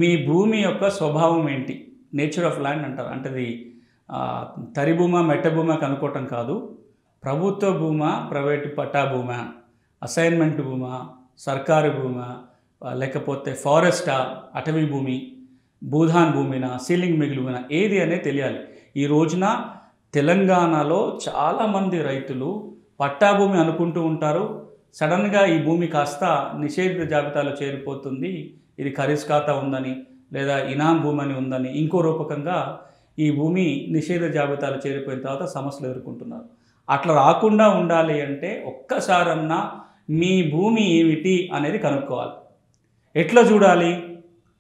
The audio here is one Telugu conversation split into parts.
మీ భూమి యొక్క స్వభావం ఏంటి? నేచర్ ఆఫ్ ల్యాండ్ అంటారు. అంటే అది తరి భూమా, మెట్ట భూమా కనుక్కోవటం కాదు. ప్రభుత్వ భూమా, ప్రైవేటు పట్టా భూమా, అసైన్మెంట్ భూమా, సర్కారు భూమా, లేకపోతే ఫారెస్టా, అటవీ భూమి, భూధాన్ భూమినా, సీలింగ్ మిగిలి భూమినా ఏది అనేది తెలియాలి. ఈ రోజున తెలంగాణలో చాలామంది రైతులు పట్టా భూమి అనుకుంటూ ఉంటారు. సడన్గా ఈ భూమి కాస్త నిషేధిత జాబితాలో చేరిపోతుంది, ఇది ఖరీజ్ ఖాతా ఉందని లేదా ఇనాం భూమి అని ఉందని ఇంకో రూపకంగా ఈ భూమి నిషేధ జాబితాలో చేరిపోయిన తర్వాత సమస్యలు ఎదుర్కొంటున్నారు. అట్లా రాకుండా ఉండాలి అంటే ఒక్కసారన్నా మీ భూమి ఏమిటి అనేది కనుక్కోవాలి. ఎట్లా చూడాలి?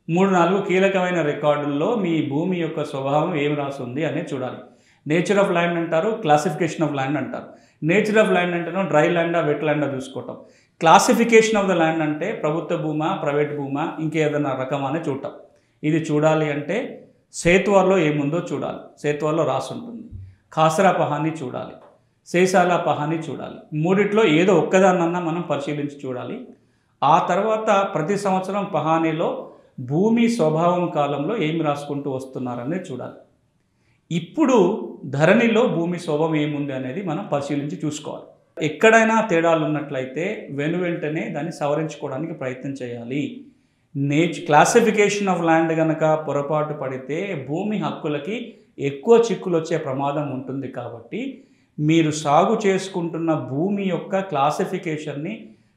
3-4 కీలకమైన రికార్డుల్లో మీ భూమి యొక్క స్వభావం ఏమి రాస్తుంది అనేది చూడాలి. నేచర్ ఆఫ్ ల్యాండ్ అంటారు, క్లాసిఫికేషన్ ఆఫ్ ల్యాండ్ అంటారు. నేచర్ ఆఫ్ ల్యాండ్ అంటేనో డ్రై ల్యాండా, వెట్ ల్యాండా చూసుకోవటం. క్లాసిఫికేషన్ ఆఫ్ ద ల్యాండ్ అంటే ప్రభుత్వ భూమా, ప్రైవేట్ భూమా, ఇంకేదైనా రకమని చూడటం. ఇది చూడాలి అంటే సేత్వాల్లో ఏముందో చూడాలి. సేత్వాల్లో రాసి ఉంటుంది. ఖాసరా పహాని చూడాలి, సేసాలా పహాని చూడాలి. మూడిట్లో ఏదో ఒక్కదాన్నన్నా మనం పరిశీలించి చూడాలి. ఆ తర్వాత ప్రతి సంవత్సరం పహానీలో భూమి స్వభావం కాలంలో ఏమి రాసుకుంటూ వస్తున్నారనేది చూడాలి. ఇప్పుడు ధరణిలో భూమి స్వభావం ఏముంది అనేది మనం పరిశీలించి చూసుకోవాలి. ఎక్కడైనా తేడాలు ఉన్నట్లయితే వెంటనే దాన్ని సవరించుకోవడానికి ప్రయత్నం చేయాలి. క్లాసిఫికేషన్ ఆఫ్ ల్యాండ్ కనుక పొరపాటు పడితే భూమి హక్కులకి ఎక్కువ చిక్కులు వచ్చే ప్రమాదం ఉంటుంది. కాబట్టి మీరు సాగు చేసుకుంటున్న భూమి యొక్క క్లాసిఫికేషన్ని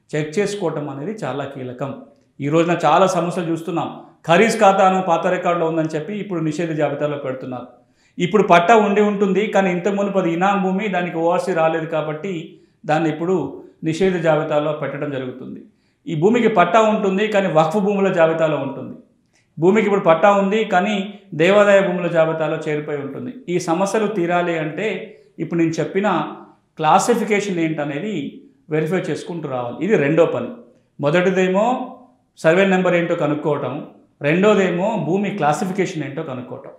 చెక్ చేసుకోవటం అనేది చాలా కీలకం. ఈ రోజున చాలా సమస్యలు చూస్తున్నాం. ఖరీజ్ ఖాతాను పాత రికార్డులో ఉందని చెప్పి ఇప్పుడు నిషేధ జాబితాలో పెడుతున్నారు. ఇప్పుడు పట్టా ఉండి ఉంటుంది, కానీ ఇంతకు మునుపు అది ఇనాం భూమి, దానికి ఓఆర్సీ రాలేదు కాబట్టి దాన్ని ఇప్పుడు నిషేధ జాబితాలో పెట్టడం జరుగుతుంది. ఈ భూమికి పట్టా ఉంటుంది, కానీ వక్ఫ్ భూముల జాబితాలో ఉంటుంది. భూమికి ఇప్పుడు పట్టా ఉంది, కానీ దేవాదాయ భూముల జాబితాలో చేరిపోయి ఉంటుంది. ఈ సమస్యలు తీరాలి అంటే ఇప్పుడు నేను చెప్పిన క్లాసిఫికేషన్ ఏంటనేది వెరిఫై చేసుకుంటూ రావాలి. ఇది రెండో పని. మొదటిదేమో సర్వే నెంబర్ ఏంటో కనుక్కోవటం, రెండోదేమో భూమి క్లాసిఫికేషన్ ఏంటో కనుక్కోవటం.